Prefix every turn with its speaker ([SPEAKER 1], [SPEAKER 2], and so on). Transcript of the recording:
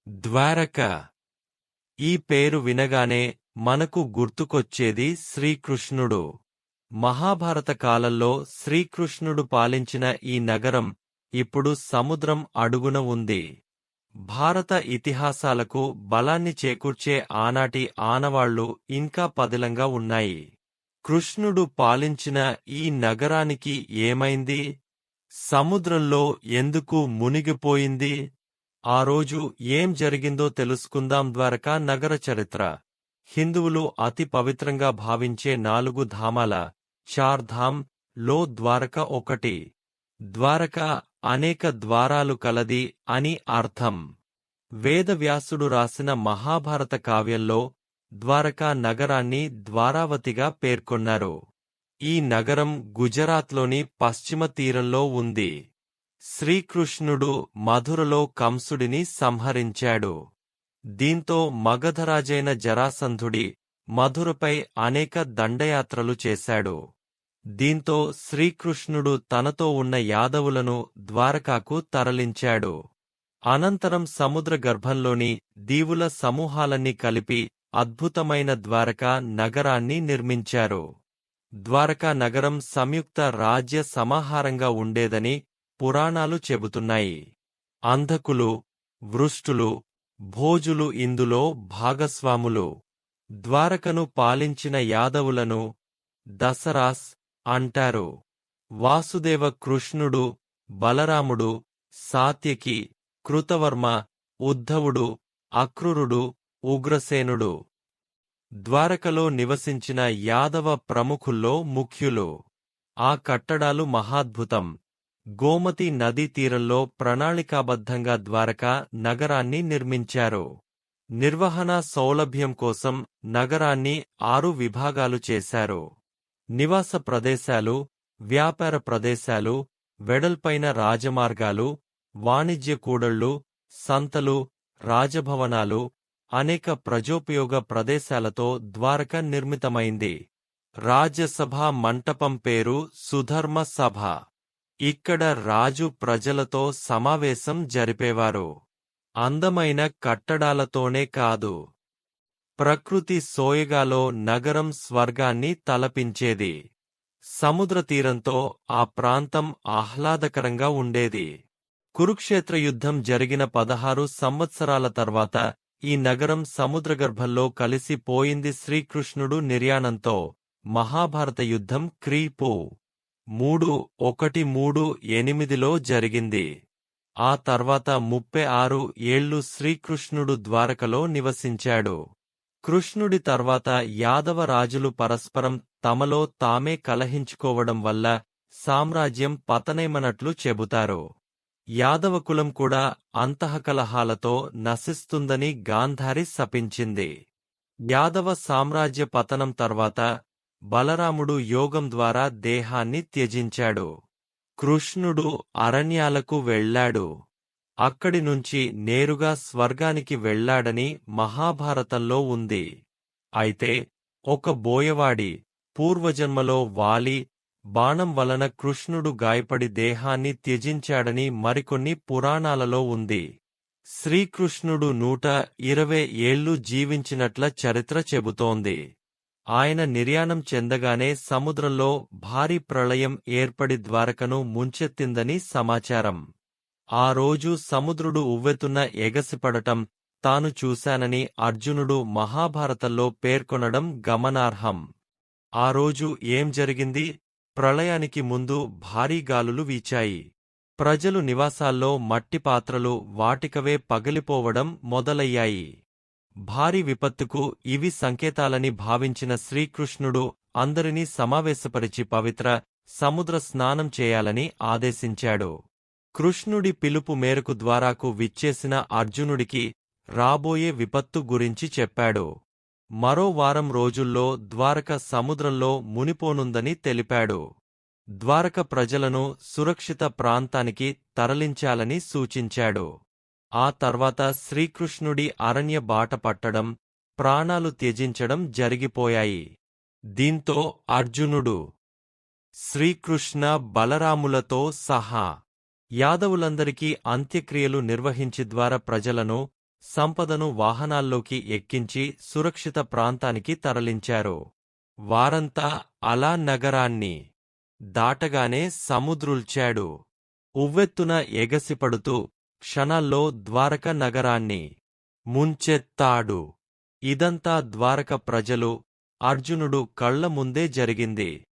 [SPEAKER 1] ద్వారక. ఈ పేరు వినగానే మనకు గుర్తుకొచ్చేది శ్రీకృష్ణుడు. మహాభారత కాలంలో శ్రీకృష్ణుడు పాలించిన ఈ నగరం ఇప్పుడు సముద్రం అడుగున ఉంది. భారత ఇతిహాసాలకు బలాన్ని చేకూర్చే ఆనాటి ఆనవాళ్లు ఇంకా పదిలంగా ఉన్నాయి. కృష్ణుడు పాలించిన ఈ నగరానికి ఏమైంది? సముద్రంలో ఎందుకు మునిగిపోయింది? ఆ రోజు ఏం జరిగిందో తెలుసుకుందాం. ద్వారకా నగర చరిత్ర. హిందువులు అతి పవిత్రంగా భావించే 4 ధామాల చార్ధామ్ లో ద్వారక ఒకటి. ద్వారక అనేక ద్వారాలు కలది అని అర్థం. వేదవ్యాసుడు రాసిన మహాభారత కావ్యంలో ద్వారకా నగరాన్ని ద్వారావతిగా పేర్కొన్నారు. ఈ నగరం గుజరాత్లోని పశ్చిమ తీరంలో ఉంది. శ్రీకృష్ణుడు మధురలో కంసుడిని సంహరించాడు. దీంతో మగధరాజైన జరాసంధుడి మధురపై అనేక దండయాత్రలు చేశాడు. దీంతో శ్రీకృష్ణుడు తనతో ఉన్న యాదవులను ద్వారకాకు తరలించాడు. అనంతరం సముద్ర గర్భంలోని దీవుల సమూహాలన్నీ కలిపి అద్భుతమైన ద్వారకా నగరాన్ని నిర్మించారు. ద్వారకా నగరం సంయుక్త రాజ్య సమాహారంగా ఉండేదని పురాణాలు చెబుతున్నాయి. అంధకులు, వృష్టులు, భోజులు ఇందులో భాగస్వాములు. ద్వారకను పాలించిన యాదవులను దసరాస్ అంటారు. వాసుదేవ కృష్ణుడు, బలరాముడు, సాత్యకి, కృతవర్మ, ఉద్ధవుడు, అక్రూరుడు, ఉగ్రసేనుడు ద్వారకలో నివసించిన యాదవ ప్రముఖుల్లో ముఖ్యులు. ఆ కట్టడాలు మహాద్భుతం. గోమతి నదీ తీరంలో ప్రణాళికాబద్ధంగా ద్వారకా నగరాన్ని నిర్మించారు. నిర్వహణ సౌలభ్యం కోసం నగరాన్ని 6 విభాగాలు చేశారు. నివాస ప్రదేశాలు, వ్యాపార ప్రదేశాలు, వెడల్పైన రాజమార్గాలు, వాణిజ్య కూడళ్లు, సంతలు, రాజభవనాలు, అనేక ప్రజోపయోగ ప్రదేశాలతో ద్వారక నిర్మితమైంది. రాజ్యసభ మంటపం పేరు సుధర్మ సభ. ఇక్కడ రాజు ప్రజలతో సమావేశం జరిపేవారు. అందమైన కట్టడాలతోనే కాదు, ప్రకృతి సోయగాలో నగరం స్వర్గాన్ని తలపించేది. సముద్ర తీరంతో ఆ ప్రాంతం ఆహ్లాదకరంగా ఉండేది. కురుక్షేత్ర యుద్ధం జరిగిన 16 సంవత్సరాల తర్వాత ఈ నగరం సముద్రగర్భంలో కలిసిపోయింది. శ్రీకృష్ణుడు నిర్యాణంతో మహాభారత యుద్ధం క్రీ.పూ. 3:138లో జరిగింది. ఆ తర్వాత 36 ఏళ్లు శ్రీకృష్ణుడు ద్వారకలో నివసించాడు. కృష్ణుడి తర్వాత యాదవ రాజులు పరస్పరం తమలో తామే కలహించుకోవడం వల్ల సామ్రాజ్యం పతనమైనట్లు చెబుతారు. యాదవకులం కూడా అంతఃకలహాలతో నశిస్తుందని గాంధారి శపించింది. యాదవ సామ్రాజ్య పతనం తర్వాత బలరాముడు యోగం ద్వారా దేహాన్ని త్యజించాడు. కృష్ణుడు అరణ్యాలకు వెళ్లాడు. అక్కడి నుంచి నేరుగా స్వర్గానికి వెళ్లాడని మహాభారతంలో ఉంది. అయితే ఒక బోయవాడి పూర్వజన్మలో వాలి బాణం వలన కృష్ణుడు గాయపడి దేహాన్ని త్యజించాడని మరికొన్ని పురాణాలలో ఉంది. శ్రీకృష్ణుడు 120 ఏళ్లు జీవించినట్ల చరిత్ర చెబుతోంది. ఆయన నిర్యాణం చెందగానే సముద్రంలో భారీ ప్రళయం ఏర్పడి ద్వారకను ముంచెత్తిందని సమాచారం. ఆ రోజు సముద్రుడు ఉవ్వెత్తున ఎగసిపడటం తాను చూశానని అర్జునుడు మహాభారతంలో పేర్కొనడం గమనార్హం. ఆ రోజు ఏం జరిగింది? ప్రళయానికి ముందు భారీ గాలులు వీచాయి. ప్రజలు నివాసాల్లో మట్టి పాత్రలు వాటికవే పగిలిపోవడం మొదలయ్యాయి. భారీ విపత్తుకు ఇవి సంకేతాలని భావించిన శ్రీకృష్ణుడు అందరినీ సమావేశపరిచి పవిత్ర సముద్ర స్నానం చేయాలని ఆదేశించాడు. కృష్ణుడి పిలుపు మేరకు ద్వారాకు విచ్చేసిన అర్జునుడికి రాబోయే విపత్తు గురించి చెప్పాడు. మరో వారం రోజుల్లో ద్వారక సముద్రంలో మునిపోనుందని తెలిపాడు. ద్వారక ప్రజలను సురక్షిత ప్రాంతానికి తరలించాలని సూచించాడు. ఆ తర్వాత శ్రీకృష్ణుడి అరణ్య బాట పట్టడం, ప్రాణాలు త్యజించడం జరిగిపోయాయి. దీంతో అర్జునుడు, శ్రీకృష్ణ బలరాములతో సహా యాదవులందరికీ అంత్యక్రియలు నిర్వహించి ద్వార ప్రజలను సంపదను వాహనాల్లోకి ఎక్కించి సురక్షిత ప్రాంతానికి తరలించారు. వారంతా అలా నగరాన్ని దాటగానే సముద్రుల్చాడు. ఉవ్వెత్తున ఎగసిపడుతూ క్షణాల్లో ద్వారక నగరాన్ని ముంచెత్తాడు. ఇదంతా ద్వారక ప్రజలు, అర్జునుడు కళ్ల ముందే జరిగింది.